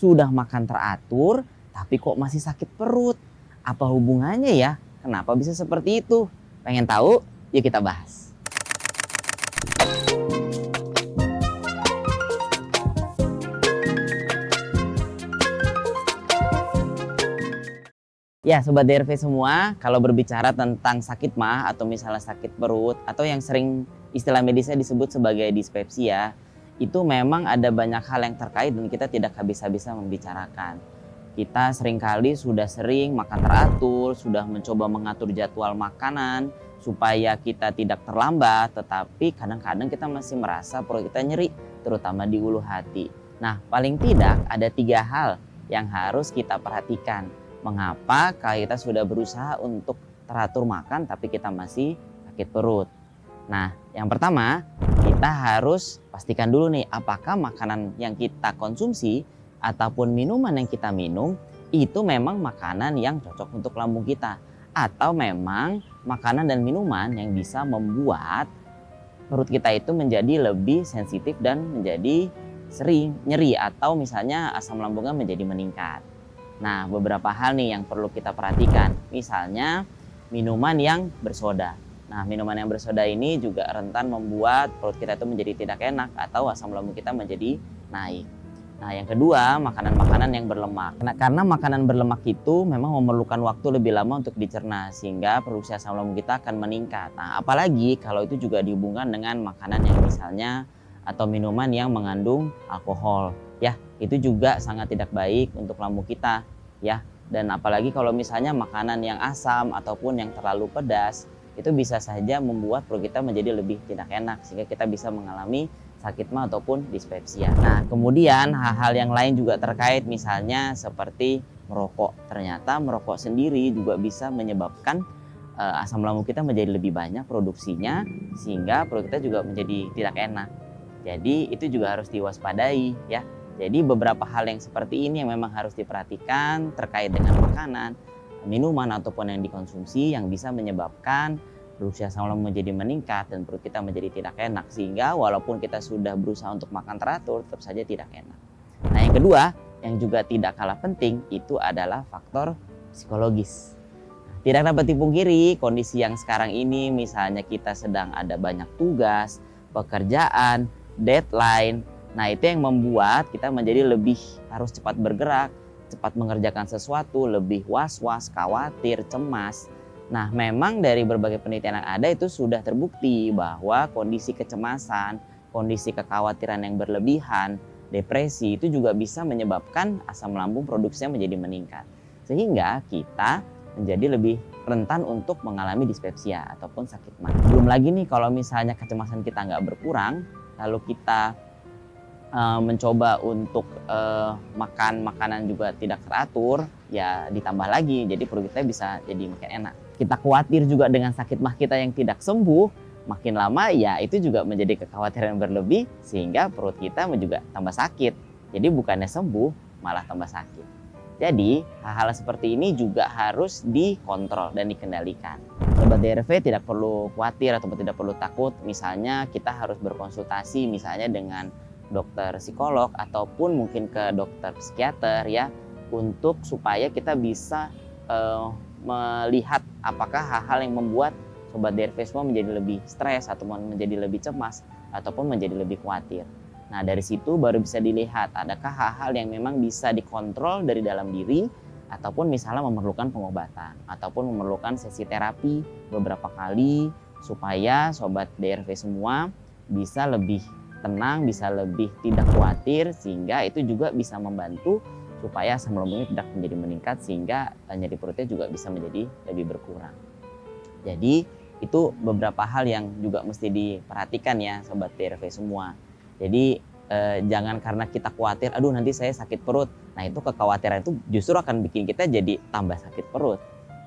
sudah makan teratur, tapi kok masih sakit perut. Apa hubungannya ya? Kenapa bisa seperti itu? Pengen tahu? Yuk kita bahas. Ya, Sobat DRV semua, kalau berbicara tentang sakit mah atau misalnya sakit perut atau yang sering istilah medisnya disebut sebagai dispepsia, itu memang ada banyak hal yang terkait dan kita tidak habis-habisan membicarakan. Kita seringkali sudah sering makan teratur, sudah mencoba mengatur jadwal makanan supaya kita tidak terlambat, tetapi kadang-kadang kita masih merasa perut kita nyeri, terutama di ulu hati. Nah, paling tidak ada 3 hal yang harus kita perhatikan. Mengapa kita sudah berusaha untuk teratur makan tapi kita masih sakit perut? Nah, yang pertama kita harus pastikan dulu nih apakah makanan yang kita konsumsi ataupun minuman yang kita minum itu memang makanan yang cocok untuk lambung kita, atau memang makanan dan minuman yang bisa membuat perut kita itu menjadi lebih sensitif dan menjadi sering nyeri atau misalnya asam lambungnya menjadi meningkat. Nah, beberapa hal nih yang perlu kita perhatikan. Misalnya minuman yang bersoda. Nah, minuman yang bersoda ini juga rentan membuat perut kita itu menjadi tidak enak atau asam lambung kita menjadi naik. Nah, yang kedua, makanan-makanan yang berlemak. Nah, karena makanan berlemak itu memang memerlukan waktu lebih lama untuk dicerna sehingga produksi asam lambung kita akan meningkat. Nah, apalagi kalau itu juga dihubungkan dengan makanan yang misalnya atau minuman yang mengandung alkohol. Ya, itu juga sangat tidak baik untuk lambung kita, ya. Dan apalagi kalau misalnya makanan yang asam ataupun yang terlalu pedas, itu bisa saja membuat perut kita menjadi lebih tidak enak sehingga kita bisa mengalami sakit mah ataupun dispepsia. Nah, kemudian hal-hal yang lain juga terkait misalnya seperti merokok. Ternyata merokok sendiri juga bisa menyebabkan asam lambung kita menjadi lebih banyak produksinya sehingga perut kita juga menjadi tidak enak. Jadi itu juga harus diwaspadai, ya. Jadi beberapa hal yang seperti ini yang memang harus diperhatikan terkait dengan makanan, minuman ataupun yang dikonsumsi yang bisa menyebabkan produksi asam lambung menjadi meningkat dan perut kita menjadi tidak enak sehingga walaupun kita sudah berusaha untuk makan teratur tetap saja tidak enak. Nah, yang kedua yang juga tidak kalah penting itu adalah faktor psikologis. Tidak dapat dipungkiri kondisi yang sekarang ini misalnya kita sedang ada banyak tugas, pekerjaan, deadline. Nah, itu yang membuat kita menjadi lebih harus cepat bergerak, cepat mengerjakan sesuatu, lebih was-was, khawatir, cemas. Nah, memang dari berbagai penelitian yang ada itu sudah terbukti bahwa kondisi kecemasan, kondisi kekhawatiran yang berlebihan, depresi itu juga bisa menyebabkan asam lambung produksinya menjadi meningkat. Sehingga kita menjadi lebih rentan untuk mengalami dispepsia ataupun sakit mah. Belum lagi nih kalau misalnya kecemasan kita nggak berkurang, lalu kita mencoba untuk makan makanan juga tidak teratur, ya ditambah lagi jadi perut kita bisa jadi makin enak. Kita khawatir juga dengan sakit mah kita yang tidak sembuh, makin lama ya itu juga menjadi kekhawatiran berlebih sehingga perut kita juga tambah sakit. Jadi bukannya sembuh malah tambah sakit. Jadi hal-hal seperti ini juga harus dikontrol dan dikendalikan. Sobat DRV tidak perlu khawatir ataupun tidak perlu takut misalnya kita harus berkonsultasi misalnya dengan dokter psikolog ataupun mungkin ke dokter psikiater, ya, untuk supaya kita bisa melihat apakah hal-hal yang membuat Sobat DRV semua menjadi lebih stres ataupun menjadi lebih cemas ataupun menjadi lebih khawatir. Nah, dari situ baru bisa dilihat adakah hal-hal yang memang bisa dikontrol dari dalam diri ataupun misalnya memerlukan pengobatan ataupun memerlukan sesi terapi beberapa kali supaya Sobat DRV semua bisa lebih tenang, bisa lebih tidak khawatir sehingga itu juga bisa membantu supaya asam lambungnya tidak menjadi meningkat sehingga nyeri perutnya juga bisa menjadi lebih berkurang. Jadi itu beberapa hal yang juga mesti diperhatikan ya Sobat DRV semua. Jadi jangan karena kita khawatir, aduh nanti saya sakit perut. Nah, itu kekhawatiran itu justru akan bikin kita jadi tambah sakit perut.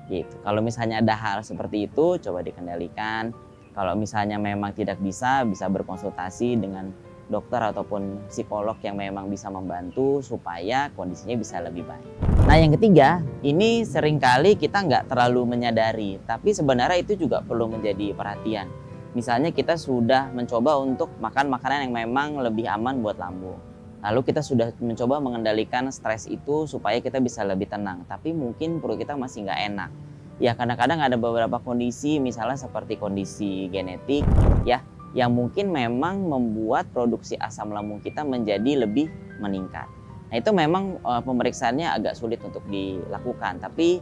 Gitu. Kalau misalnya ada hal seperti itu coba dikendalikan. Kalau misalnya memang tidak bisa berkonsultasi dengan dokter ataupun psikolog yang memang bisa membantu supaya kondisinya bisa lebih baik. Nah, yang ketiga, ini seringkali kita nggak terlalu menyadari, tapi sebenarnya itu juga perlu menjadi perhatian. Misalnya kita sudah mencoba untuk makan makanan yang memang lebih aman buat lambung. Lalu kita sudah mencoba mengendalikan stres itu supaya kita bisa lebih tenang, tapi mungkin perut kita masih nggak enak. Ya kadang-kadang ada beberapa kondisi, misalnya seperti kondisi genetik ya, yang mungkin memang membuat produksi asam lambung kita menjadi lebih meningkat. Nah itu memang pemeriksaannya agak sulit untuk dilakukan, tapi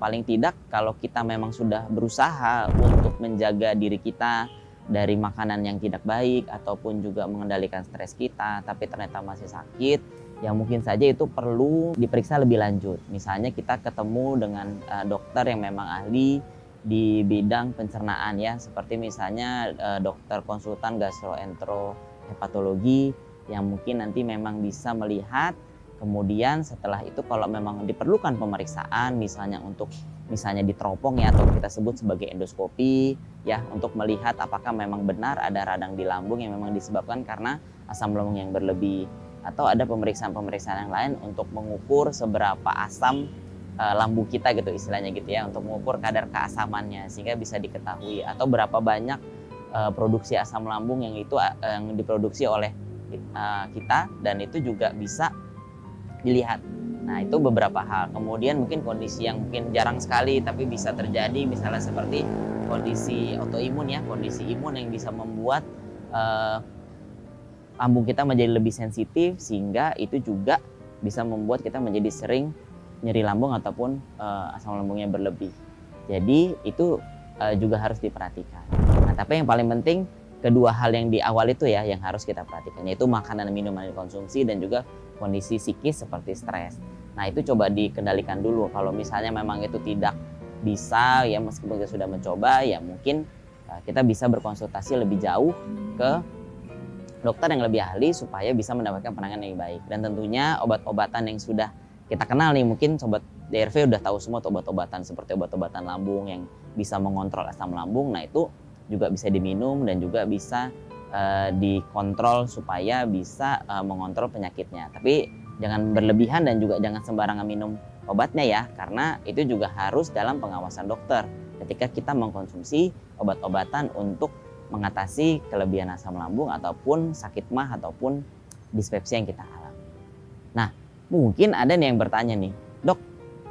paling tidak kalau kita memang sudah berusaha untuk menjaga diri kita dari makanan yang tidak baik ataupun juga mengendalikan stres kita, tapi ternyata masih sakit, ya mungkin saja itu perlu diperiksa lebih lanjut. Misalnya kita ketemu dengan dokter yang memang ahli di bidang pencernaan ya, seperti misalnya dokter konsultan gastroenterohepatologi yang mungkin nanti memang bisa melihat. Kemudian setelah itu kalau memang diperlukan pemeriksaan misalnya untuk di teropong ya, atau kita sebut sebagai endoskopi ya, untuk melihat apakah memang benar ada radang di lambung yang memang disebabkan karena asam lambung yang berlebih, atau ada pemeriksaan-pemeriksaan yang lain untuk mengukur seberapa asam lambung kita gitu istilahnya gitu ya, untuk mengukur kadar keasamannya sehingga bisa diketahui, atau berapa banyak produksi asam lambung yang yang diproduksi oleh kita, dan itu juga bisa dilihat. Nah itu beberapa hal. Kemudian mungkin kondisi yang mungkin jarang sekali tapi bisa terjadi, misalnya seperti kondisi autoimun ya, kondisi imun yang bisa membuat lambung kita menjadi lebih sensitif, sehingga itu juga bisa membuat kita menjadi sering nyeri lambung ataupun asam lambungnya berlebih. Jadi itu juga harus diperhatikan. Nah tapi yang paling penting kedua hal yang di awal itu ya yang harus kita perhatikan, yaitu makanan dan minuman yang dikonsumsi dan juga kondisi psikis seperti stres. Nah itu coba dikendalikan dulu. Kalau misalnya memang itu tidak bisa ya, meskipun kita sudah mencoba, ya mungkin kita bisa berkonsultasi lebih jauh ke dokter yang lebih ahli supaya bisa mendapatkan penanganan yang baik. Dan tentunya obat-obatan yang sudah kita kenal nih, mungkin sobat DRV udah tahu semua obat-obatan seperti obat-obatan lambung yang bisa mengontrol asam lambung. Nah itu juga bisa diminum dan juga bisa dikontrol supaya bisa mengontrol penyakitnya. Tapi jangan berlebihan dan juga jangan sembarangan minum obatnya ya, karena itu juga harus dalam pengawasan dokter ketika kita mengkonsumsi obat-obatan untuk mengatasi kelebihan asam lambung ataupun sakit mah ataupun dispepsia yang kita alami. Nah mungkin ada nih yang bertanya nih, dok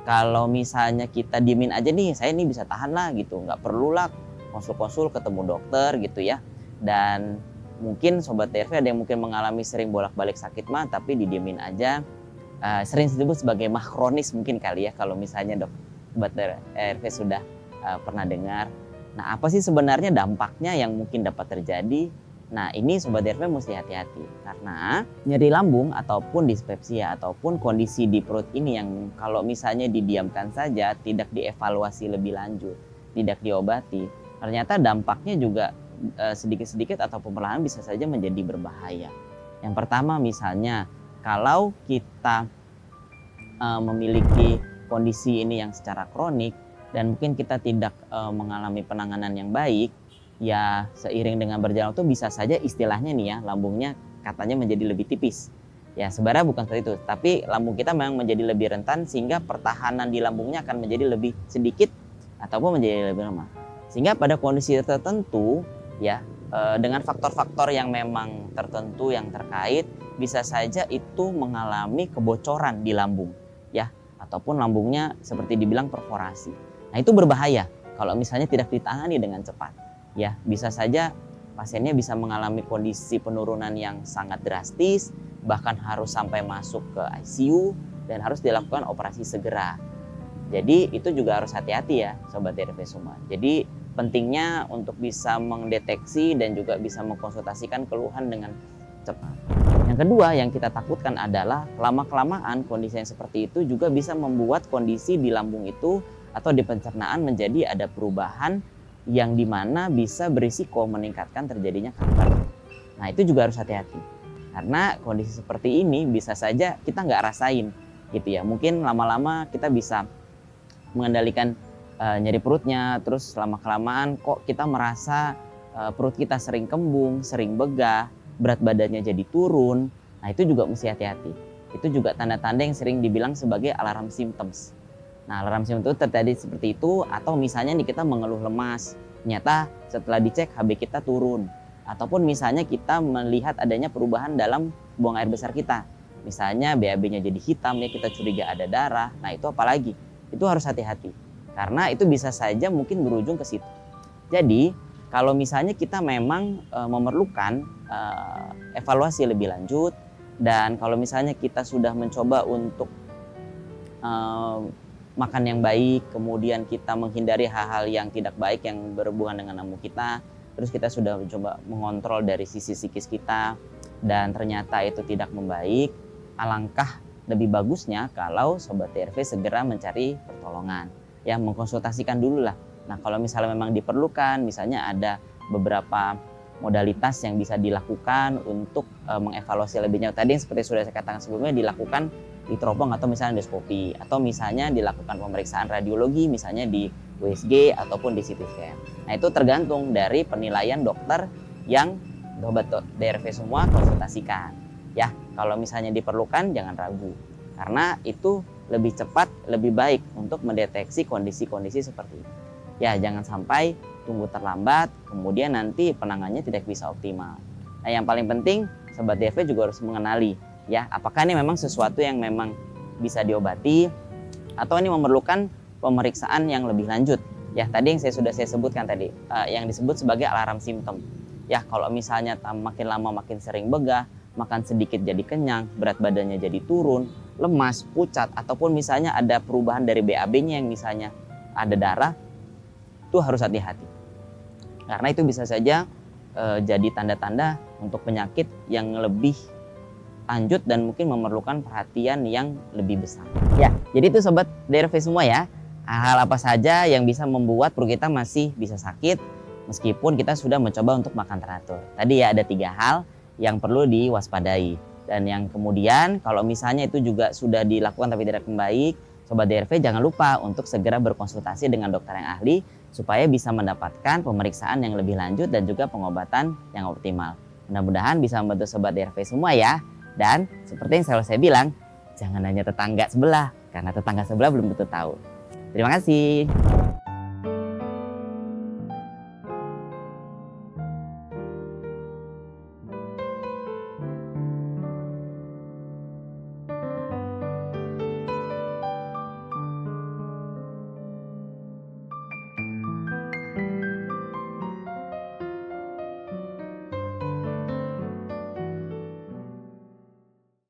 kalau misalnya kita diemin aja nih, saya nih bisa tahan lah gitu, nggak perlulah konsul-konsul ketemu dokter gitu ya. Dan mungkin sobat TRV ada yang mungkin mengalami sering bolak-balik sakit mah tapi didiemin aja, sering disebut sebagai mah kronis mungkin kali ya kalau misalnya sobat TRV sudah pernah dengar. Nah apa sih sebenarnya dampaknya yang mungkin dapat terjadi? Nah ini sobat TRV mesti hati-hati, karena nyeri lambung ataupun dispepsia ataupun kondisi di perut ini yang kalau misalnya didiamkan saja, tidak dievaluasi lebih lanjut, tidak diobati, ternyata dampaknya juga sedikit-sedikit ataupun perlahan bisa saja menjadi berbahaya. Yang pertama misalnya kalau kita memiliki kondisi ini yang secara kronik dan mungkin kita tidak mengalami penanganan yang baik, ya seiring dengan berjalan waktu bisa saja istilahnya nih ya, lambungnya katanya menjadi lebih tipis. Ya sebenarnya bukan seperti itu, tapi lambung kita memang menjadi lebih rentan sehingga pertahanan di lambungnya akan menjadi lebih sedikit ataupun menjadi lebih lemah. Sehingga pada kondisi tertentu ya, dengan faktor-faktor yang memang tertentu yang terkait, bisa saja itu mengalami kebocoran di lambung ya, ataupun lambungnya seperti dibilang perforasi. Nah itu berbahaya kalau misalnya tidak ditangani dengan cepat ya, bisa saja pasiennya bisa mengalami kondisi penurunan yang sangat drastis, bahkan harus sampai masuk ke ICU dan harus dilakukan operasi segera. Jadi itu juga harus hati-hati ya sobat DRV semua. Jadi pentingnya untuk bisa mendeteksi dan juga bisa mengkonsultasikan keluhan dengan cepat. Yang kedua yang kita takutkan adalah lama-kelamaan kondisi yang seperti itu juga bisa membuat kondisi di lambung itu atau di pencernaan menjadi ada perubahan yang dimana bisa berisiko meningkatkan terjadinya kanker. Nah itu juga harus hati-hati, karena kondisi seperti ini bisa saja kita nggak rasain gitu ya. Mungkin lama-lama kita bisa mengendalikan nyeri perutnya, terus lama-kelamaan kok kita merasa perut kita sering kembung, sering begah, berat badannya jadi turun. Nah itu juga mesti hati-hati. Itu juga tanda-tanda yang sering dibilang sebagai alarm symptoms. Nah alarm symptoms itu terjadi seperti itu, atau misalnya nih kita mengeluh lemas, ternyata setelah dicek HB kita turun. Ataupun misalnya kita melihat adanya perubahan dalam buang air besar kita. Misalnya BAB-nya jadi hitam ya, kita curiga ada darah. Nah itu apalagi? Itu harus hati-hati. Karena itu bisa saja mungkin berujung ke situ. Jadi kalau misalnya kita memang memerlukan evaluasi lebih lanjut, dan kalau misalnya kita sudah mencoba untuk makan yang baik, kemudian kita menghindari hal-hal yang tidak baik yang berhubungan dengan lambung kita, terus kita sudah mencoba mengontrol dari sisi psikis kita, dan ternyata itu tidak membaik, alangkah lebih bagusnya kalau Sobat DRV segera mencari pertolongan. Ya, mengkonsultasikan dulu lah. Nah, kalau misalnya memang diperlukan, misalnya ada beberapa modalitas yang bisa dilakukan untuk mengevaluasi lebih jauh. Tadi yang seperti sudah saya katakan sebelumnya, dilakukan di teropong atau misalnya endoskopi, atau misalnya dilakukan pemeriksaan radiologi misalnya di USG ataupun di CT scan. Nah, itu tergantung dari penilaian dokter yang Sobat DRV semua konsultasikan. Ya, kalau misalnya diperlukan jangan ragu, karena itu lebih cepat, lebih baik untuk mendeteksi kondisi-kondisi seperti itu. Ya, jangan sampai tunggu terlambat, kemudian nanti penanganannya tidak bisa optimal. Nah, yang paling penting Sobat DRV juga harus mengenali, ya, apakah ini memang sesuatu yang memang bisa diobati atau ini memerlukan pemeriksaan yang lebih lanjut. Ya, tadi yang saya sebutkan tadi, yang disebut sebagai alarm simptom. Ya, kalau misalnya makin lama makin sering begah, makan sedikit jadi kenyang, berat badannya jadi turun, lemas, pucat, ataupun misalnya ada perubahan dari BAB-nya yang misalnya ada darah, itu harus hati-hati. Karena itu bisa saja jadi tanda-tanda untuk penyakit yang lebih lanjut dan mungkin memerlukan perhatian yang lebih besar. Ya, jadi itu Sobat DRV semua ya. Hal-hal apa saja yang bisa membuat perut kita masih bisa sakit meskipun kita sudah mencoba untuk makan teratur. Tadi ya ada 3 hal yang perlu diwaspadai. Dan yang kemudian kalau misalnya itu juga sudah dilakukan tapi tidak membaik, Sobat DRV jangan lupa untuk segera berkonsultasi dengan dokter yang ahli supaya bisa mendapatkan pemeriksaan yang lebih lanjut dan juga pengobatan yang optimal. Mudah-mudahan bisa membantu Sobat DRV semua ya. Dan seperti yang selalu saya bilang, jangan hanya tetangga sebelah, karena tetangga sebelah belum tentu tahu. Terima kasih.